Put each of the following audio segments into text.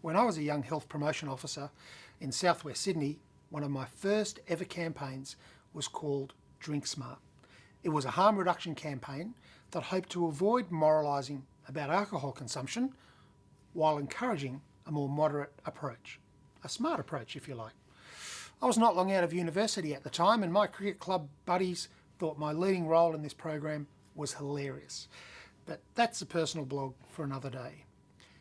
When I was a young health promotion officer in southwest Sydney, one of my first ever campaigns was called Drink Smart. It was a harm reduction campaign that hoped to avoid moralising about alcohol consumption while encouraging a more moderate approach. A smart approach, if you like. I was not long out of university at the time, and my cricket club buddies thought my leading role in this program was hilarious. But that's a personal blog for another day.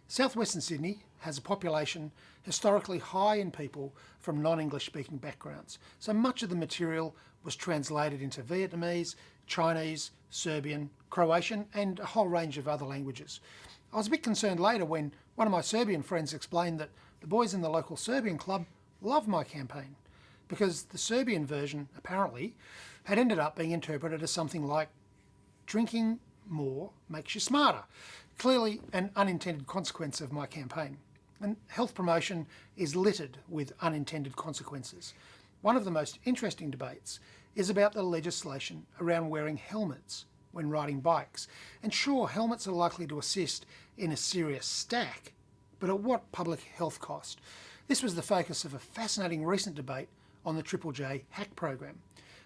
Southwestern Sydney has a population historically high in people from non-English speaking backgrounds, so much of the material was translated into Vietnamese, Chinese, Serbian, Croatian and a whole range of other languages. I was a bit concerned later when one of my Serbian friends explained that the boys in the local Serbian club loved my campaign, because the Serbian version, apparently, had ended up being interpreted as something like drinking more makes you smarter. Clearly an unintended consequence of my campaign. And health promotion is littered with unintended consequences. One of the most interesting debates is about the legislation around wearing helmets when riding bikes. And sure, helmets are likely to assist in a serious stack, but at what public health cost? This was the focus of a fascinating recent debate on the Triple J hack program.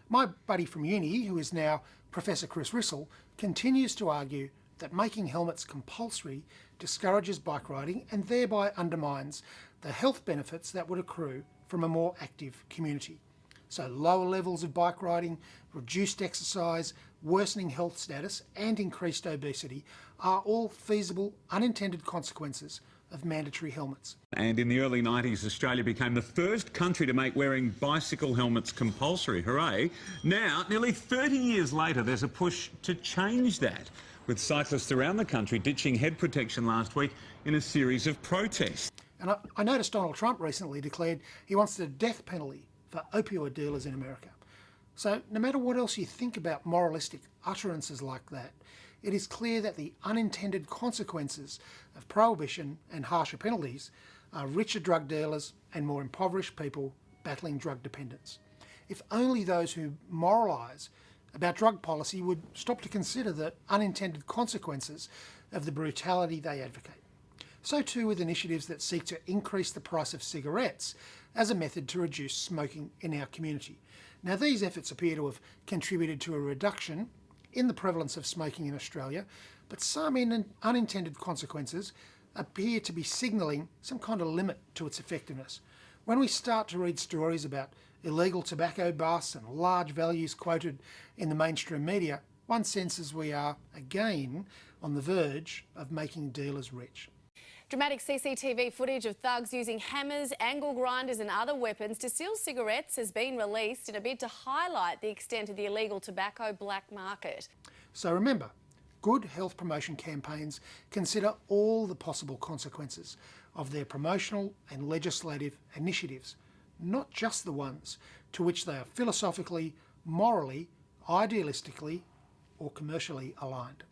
My buddy from uni, who is now Professor Chris Rissell, continues to argue that making helmets compulsory discourages bike riding and thereby undermines the health benefits that would accrue from a more active community. So lower levels of bike riding, reduced exercise, worsening health status and increased obesity are all feasible unintended consequences of mandatory helmets. And in the early 90s, Australia became the first country to make wearing bicycle helmets compulsory. Hooray. Now, nearly 30 years later, there's a push to change that, with cyclists around the country ditching head protection last week in a series of protests. And I noticed Donald Trump recently declared he wants the death penalty for opioid dealers in America. So no matter what else you think about moralistic utterances like that, it is clear that the unintended consequences of prohibition and harsher penalties are richer drug dealers and more impoverished people battling drug dependence. If only those who moralise about drug policy would stop to consider the unintended consequences of the brutality they advocate. So too with initiatives that seek to increase the price of cigarettes as a method to reduce smoking in our community. Now these efforts appear to have contributed to a reduction in the prevalence of smoking in Australia, but some unintended consequences appear to be signalling some kind of limit to its effectiveness. When we start to read stories about illegal tobacco busts and large values quoted in the mainstream media, one senses we are, again, on the verge of making dealers rich. Dramatic CCTV footage of thugs using hammers, angle grinders and other weapons to steal cigarettes has been released in a bid to highlight the extent of the illegal tobacco black market. So remember, good health promotion campaigns consider all the possible consequences of their promotional and legislative initiatives, not just the ones to which they are philosophically, morally, idealistically or commercially aligned.